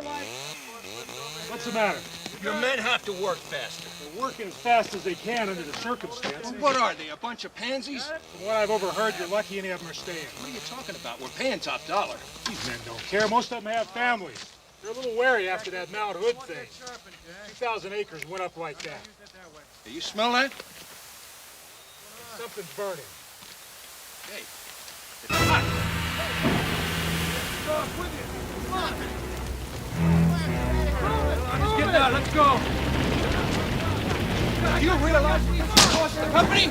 daylight. What's the matter? Your men have to work faster. They're working as fast as they can under the circumstances. Well, what are they, a bunch of pansies? From what I've overheard, you're lucky any of them are staying. What are you talking about? We're paying top dollar. These men don't care. Most of them have families. They're a little wary after that Mount Hood thing. 2,000 acres went up like that. Do you smell that? Something's burning. Hey, it's hot. Let's get down, let's go. Do you realize what this costs the company?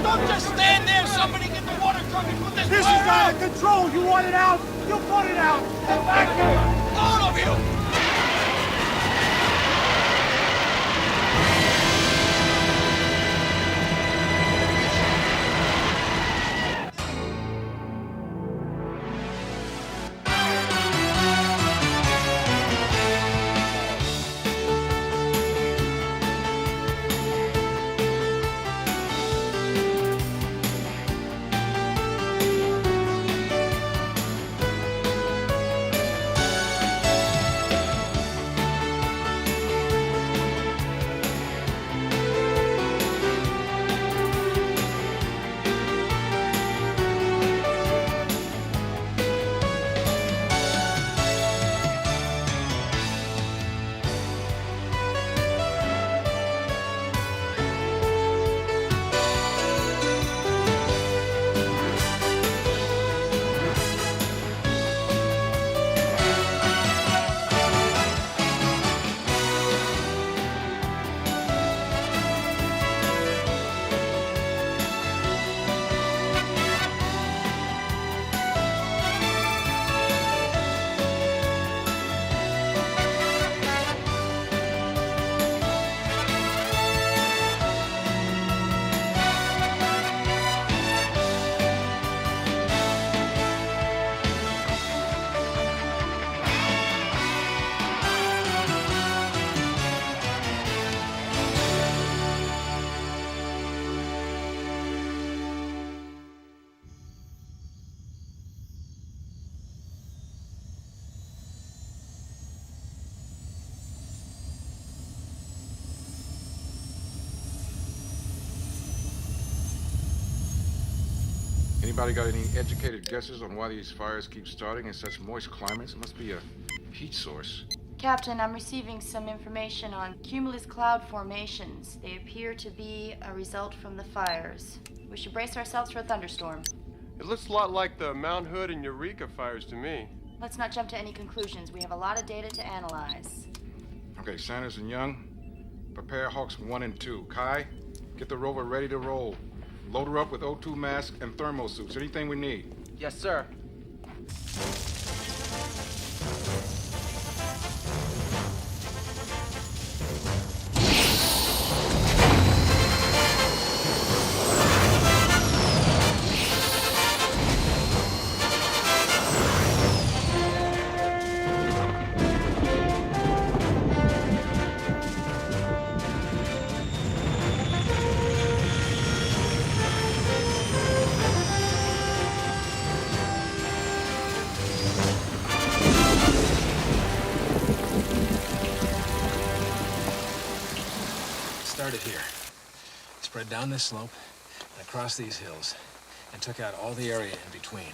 Don't just stand there. Somebody get the water truck and put this This is fire out. out of control. You want it out? You put it out. Get back here. All of you. Anybody got any educated guesses on why these fires keep starting in such moist climates? It must be a heat source. Captain, I'm receiving some information on cumulus cloud formations. They appear to be a result from the fires. We should brace ourselves for a thunderstorm. It looks a lot like the Mount Hood and Eureka fires to me. Let's not jump to any conclusions. We have a lot of data to analyze. Okay, Sanders and Young, prepare Hawks 1 and 2. Kai, get the rover ready to roll. Load her up with O2 masks and thermal suits. Anything we need. Yes, sir. Started here, spread down this slope and across these hills, and took out all the area in between.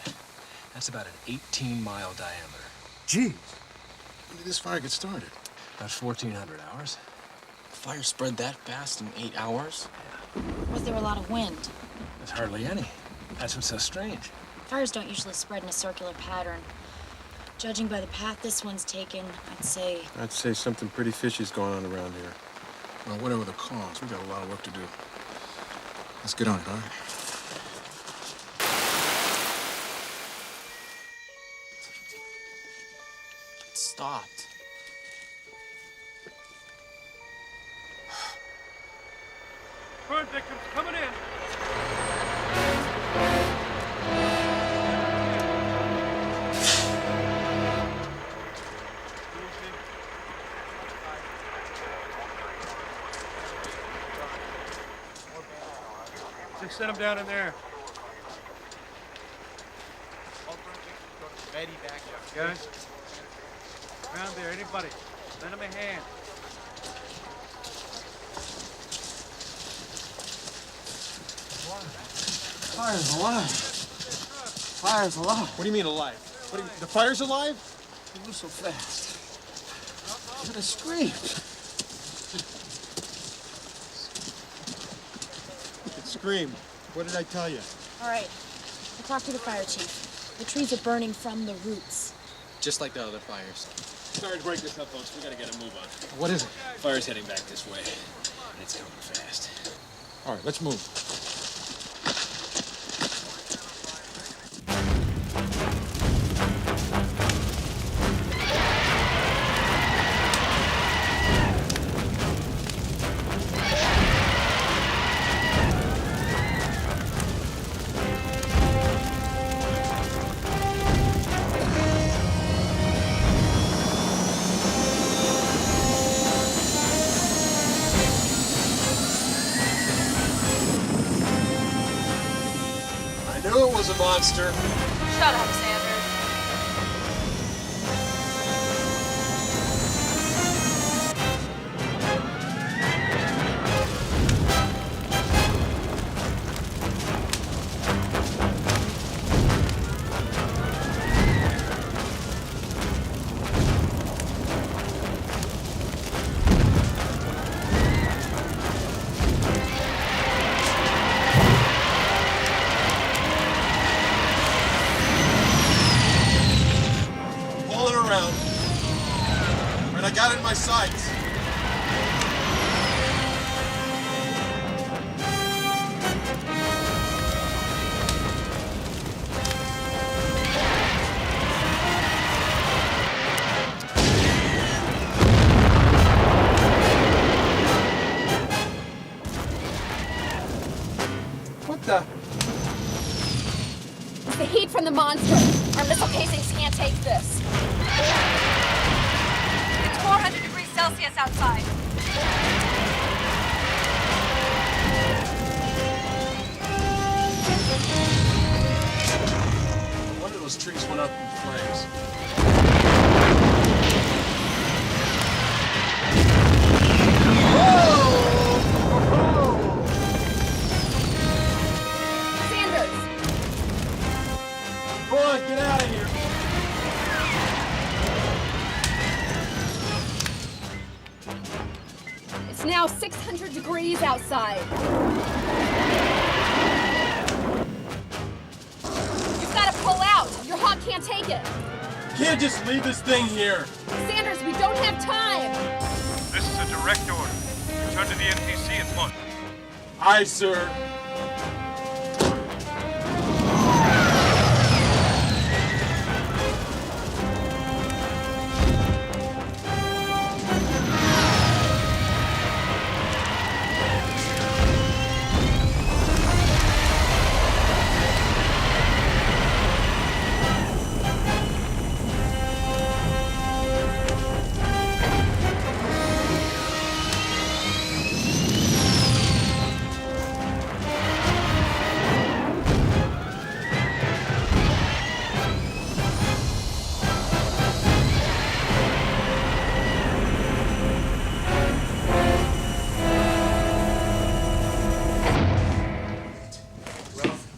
That's about an 18-mile diameter. Geez. When did this fire get started? About 1,400 hours. Fire spread that fast in 8 hours? Was there a lot of wind? There's hardly any. That's what's so strange. Fires don't usually spread in a circular pattern. Judging by the path this one's taken, I'd say something pretty fishy's going on around here. Well, whatever the cause, we got a lot of work to do. Let's get on it, all right? It stopped. Burn victims coming in. Send them down in there. Ready back up. Guys? Around there, anybody? Lend him a hand. Fire's alive. Fire's alive. What do you mean alive? The fire's alive? It moves so fast. Look at the screams. It screamed. What did I tell you? All right. I talked to the fire chief. The trees are burning from the roots. Just like the other fires. Sorry to break this up, folks. We gotta get a move on. What is it? Fire's heading back this way. And it's coming fast. All right, let's move. I knew it was a monster. Shut up, Sanders. Pull it around. And I got it in my sights. What the? It's the heat from the monster. Our missile casings can't take this. It's 400 degrees Celsius outside. One of those trees went up in flames. Sanders! Come on, get out of here. It's now 600 degrees outside. You've got to pull out. Your hawk can't take it. Can't just leave this thing here. Sanders, we don't have time. This is a direct order. Return to the NPC at once. Aye, sir.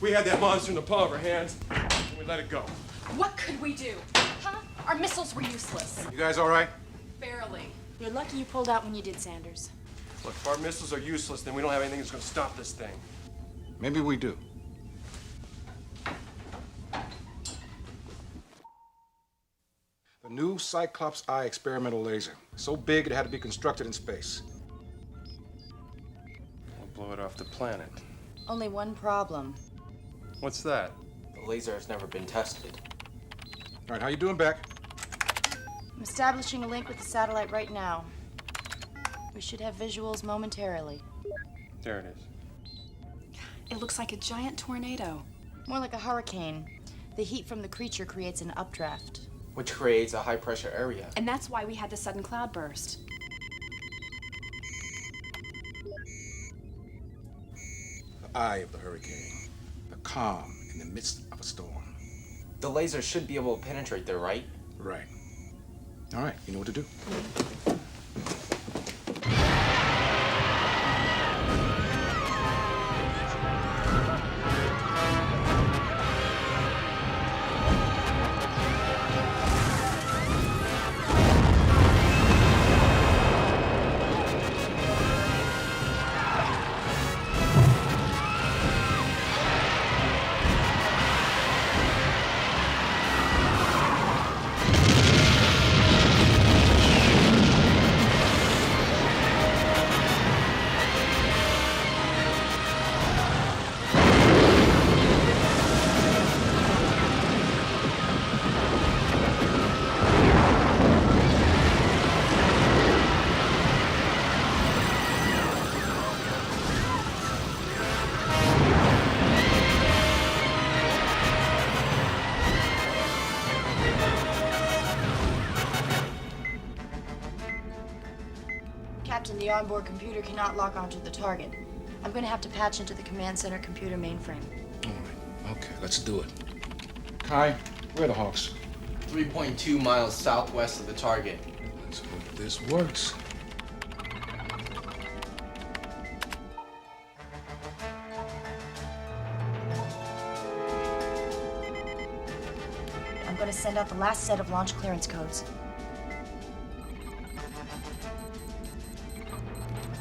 We had that monster in the palm of our hands, and we let it go. What could we do? Huh? Our missiles were useless. You guys all right? Barely. You're lucky you pulled out when you did, Sanders. Look, if our missiles are useless, then we don't have anything that's going to stop this thing. Maybe we do. The new Cyclops Eye experimental laser. So big it had to be constructed in space. We'll blow it off the planet. Only one problem. What's that? The laser has never been tested. All right, how you doing back? I'm establishing a link with the satellite right now. We should have visuals momentarily. There it is. It looks like a giant tornado. More like a hurricane. The heat from the creature creates an updraft. Which creates a high pressure area. And that's why we had the sudden cloud burst. The eye of the hurricane. The calm in the midst of a storm. The laser should be able to penetrate there, right? Right. All right, you know what to do. Captain, the onboard computer cannot lock onto the target. I'm going to have to patch into the command center computer mainframe. All right. Okay, let's do it. Kai, where are the Hawks? 3.2 miles southwest of the target. Let's hope this works. I'm going to send out the last set of launch clearance codes.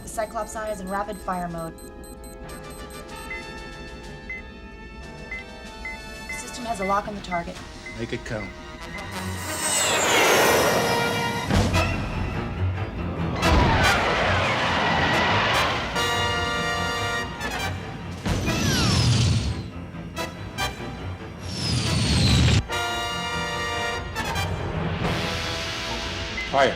The Cyclops Eye is in rapid fire mode. The system has a lock on the target. Make it count. Fire.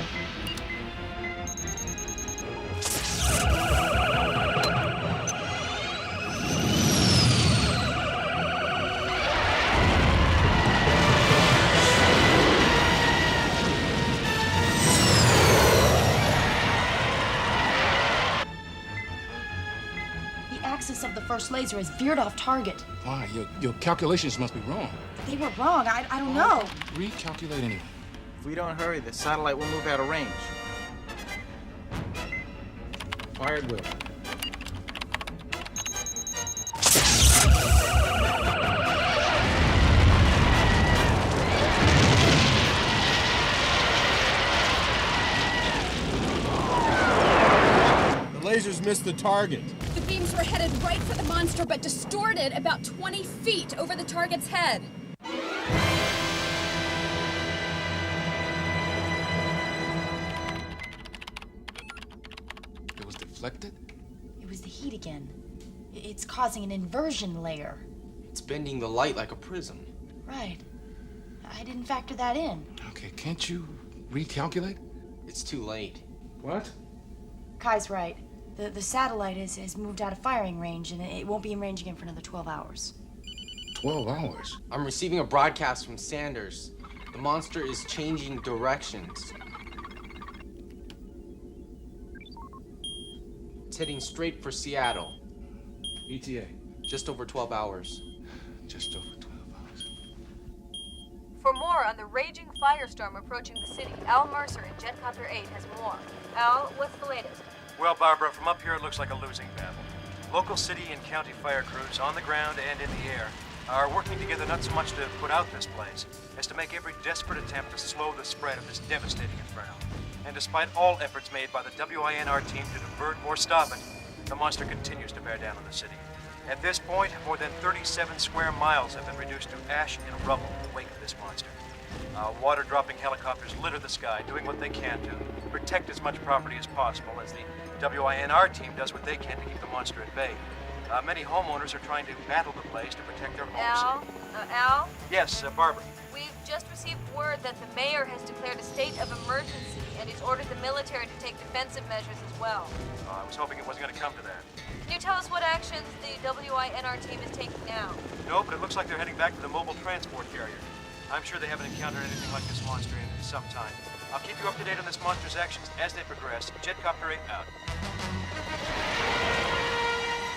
The axis of the first laser has veered off target. Why? Your calculations must be wrong. They were wrong. I don't know. Recalculate anyway. If we don't hurry, the satellite will move out of range. Fire at will. The lasers missed the target. The beams were headed right for the monster, but distorted about 20 feet over the target's head. It was deflected? It was the heat again. It's causing an inversion layer. It's bending the light like a prism. Right. I didn't factor that in. Okay, can't you recalculate? It's too late. What? Kai's right. The satellite has moved out of firing range, and it won't be in range again for another 12 hours. 12 hours? I'm receiving a broadcast from Sanders. The monster is changing directions. It's heading straight for Seattle. ETA? Just over 12 hours. Just over 12 hours. For more on the raging firestorm approaching the city, Al Mercer in Jetcopter 8 has more. Al, what's the latest? Well, Barbara, from up here it looks like a losing battle. Local city and county fire crews on the ground and in the air are working together not so much to put out this blaze as to make every desperate attempt to slow the spread of this devastating inferno. And despite all efforts made by the WINR team to divert or stop it, the monster continues to bear down on the city. At this point, more than 37 square miles have been reduced to ash and rubble in the wake of this monster. Water-dropping helicopters litter the sky, doing what they can to protect as much property as possible, as the WINR team does what they can to keep the monster at bay. Many homeowners are trying to battle the blaze to protect their homes. Al? Yes, Barbara. We've just received word that the mayor has declared a state of emergency and he's ordered the military to take defensive measures as well. I was hoping it wasn't going to come to that. Can you tell us what actions the WINR team is taking now? No, but it looks like they're heading back to the mobile transport carrier. I'm sure they haven't encountered anything like this monster in some time. I'll keep you up to date on this monster's actions as they progress. Jetcopter 8 out.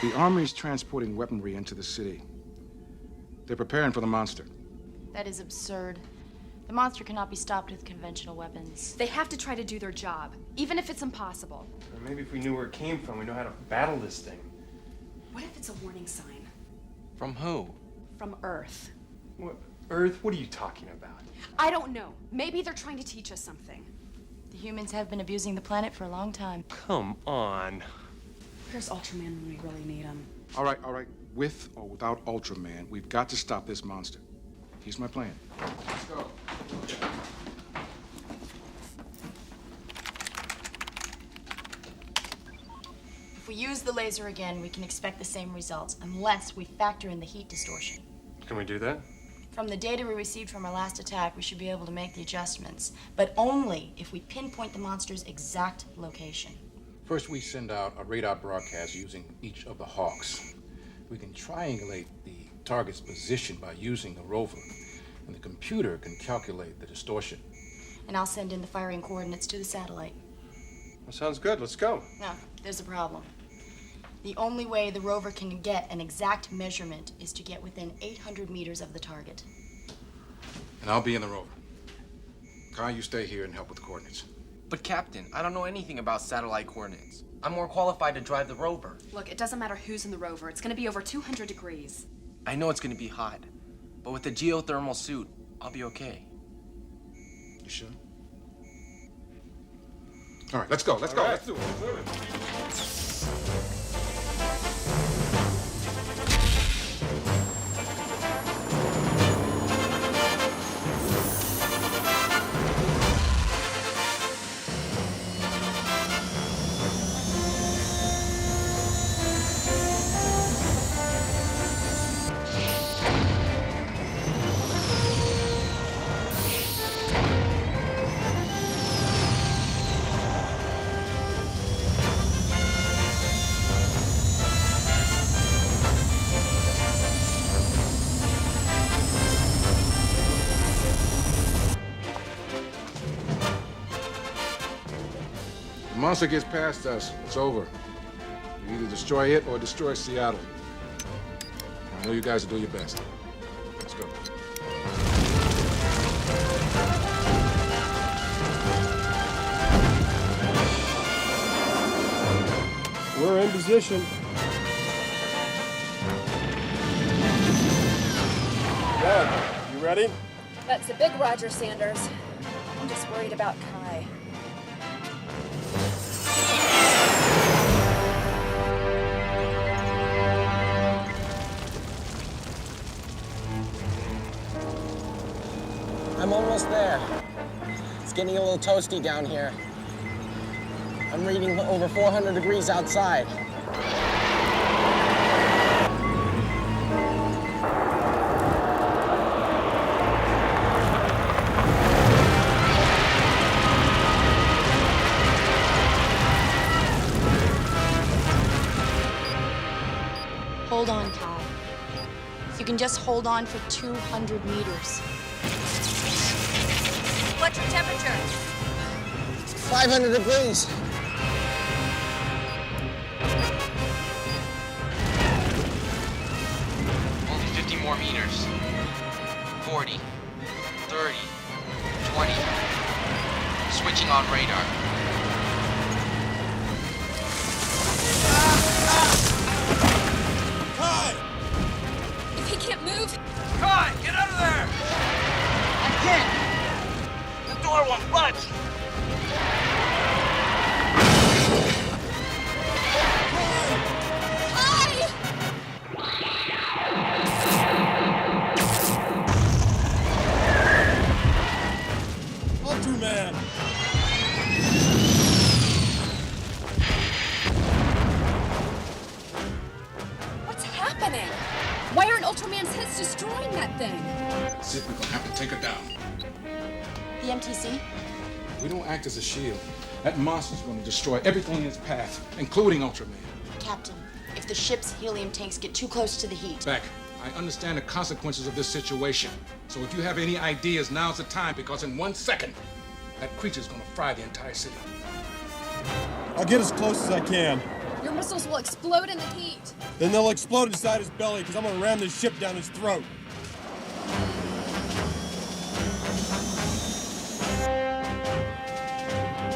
The Army's transporting weaponry into the city. They're preparing for the monster. That is absurd. The monster cannot be stopped with conventional weapons. They have to try to do their job, even if it's impossible. Or maybe if we knew where it came from, we know how to battle this thing. What if it's a warning sign? From who? From Earth. What? Earth? What are you talking about? I don't know. Maybe they're trying to teach us something. The humans have been abusing the planet for a long time. Come on. Where's Ultraman when we really need him? All right. With or without Ultraman, we've got to stop this monster. Here's my plan. Let's go. If we use the laser again, we can expect the same results, unless we factor in the heat distortion. Can we do that? From the data we received from our last attack, we should be able to make the adjustments, but only if we pinpoint the monster's exact location. First, we send out a radar broadcast using each of the Hawks. We can triangulate the target's position by using the rover, and the computer can calculate the distortion. And I'll send in the firing coordinates to the satellite. That sounds good. Let's go. No, there's a problem. The only way the rover can get an exact measurement is to get within 800 meters of the target. And I'll be in the rover. Kai, you stay here and help with the coordinates. But Captain, I don't know anything about satellite coordinates. I'm more qualified to drive the rover. Look, it doesn't matter who's in the rover. It's gonna be over 200 degrees. I know it's gonna be hot, but with the geothermal suit, I'll be okay. You sure? All right, let's go. Let's go. Right. Let's do it. The monster gets past us, it's over. We either destroy it or destroy Seattle. I know you guys will do your best. Let's go. We're in position. Dad, you ready? That's a big Roger, Sanders. I'm just worried about Kai. I'm almost there. It's getting a little toasty down here. I'm reading over 400 degrees outside. Hold on, Kai. You can just hold on for 200 meters. What's your temperature? 500 degrees. Only 50 more meters. 40, 30, 20. Switching on radar. Kai! If he can't move, Kai, get out of there! I can't! The door won't budge! Ultraman! what's happening? Why aren't Ultraman's heads destroying that thing? Sid, we're gonna have to take her down. The MTC? We don't act as a shield. That monster's gonna destroy everything in its path, including Ultraman. Captain, if the ship's helium tanks get too close to the heat... Beck, I understand the consequences of this situation. So if you have any ideas, now's the time, because in 1 second, that creature's gonna fry the entire city. I'll get as close as I can. Your missiles will explode in the heat. Then they'll explode inside his belly because I'm gonna ram this ship down his throat.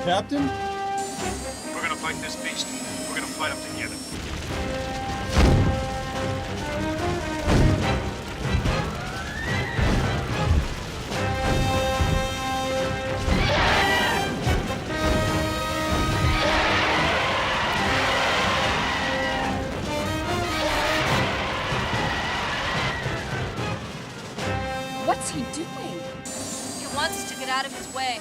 Captain? We're gonna fight this beast. We're gonna fight him together. What's he doing? He wants us to get out of his way.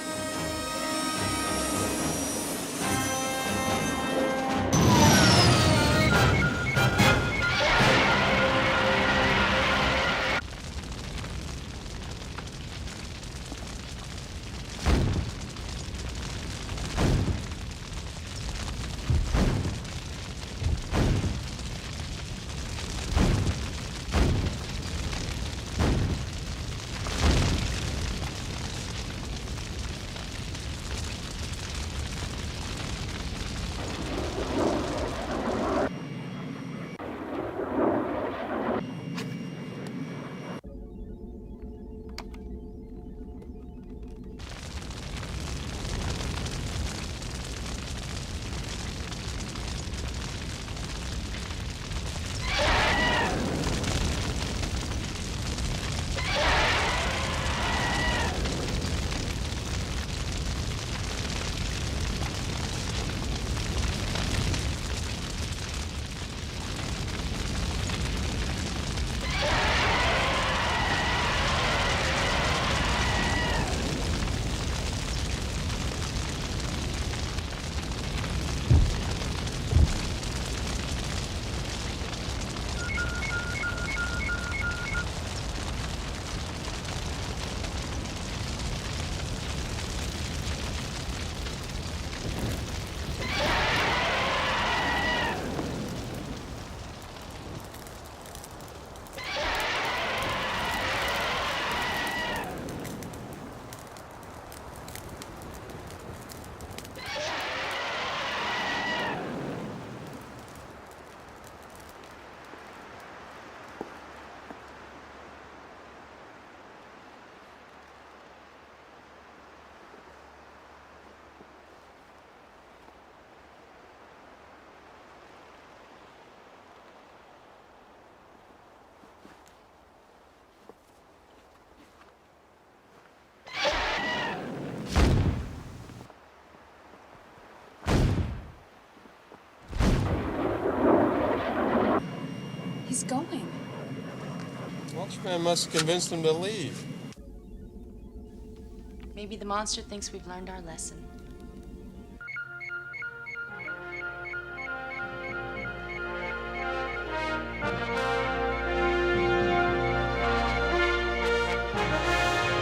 He's going. Watchman must have convinced him to leave. Maybe the monster thinks we've learned our lesson.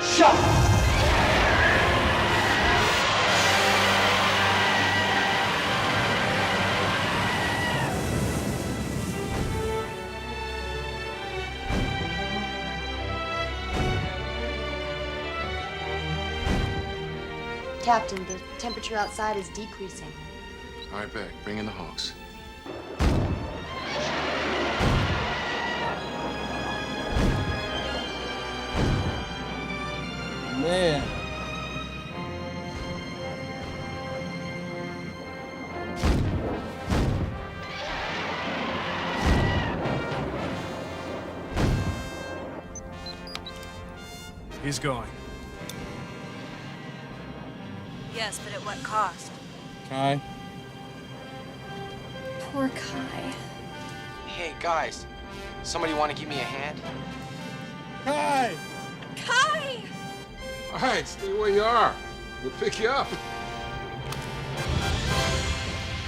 Shut! Captain, the temperature outside is decreasing. All right, Beck, bring in the Hawks. Man. He's going. Yes, but at what cost? Kai? Poor Kai. Hey, guys. Somebody want to give me a hand? Kai! Kai! All right, stay where you are. We'll pick you up.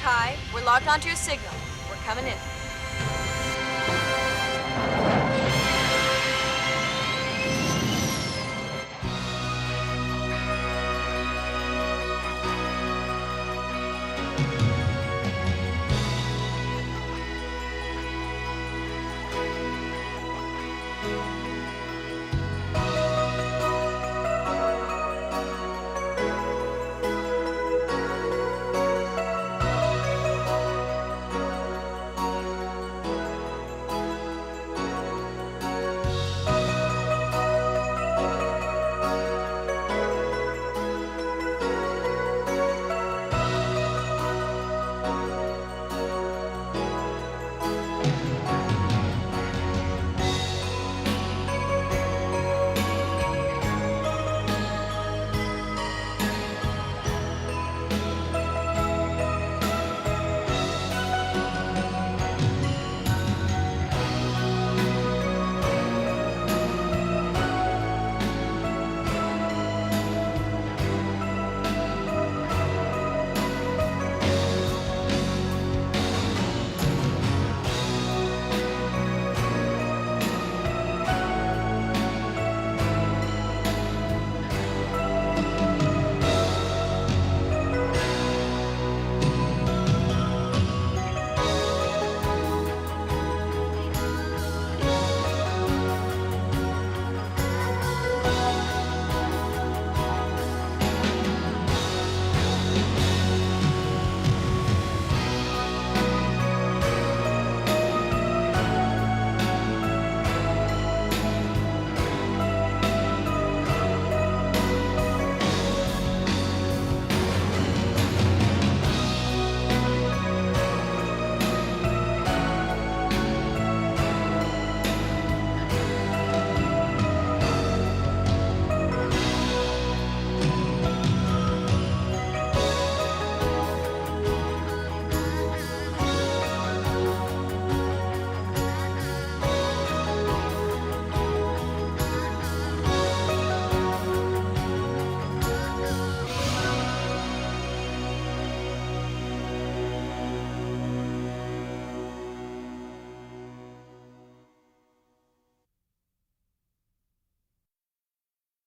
Kai, we're locked onto your signal. We're coming in.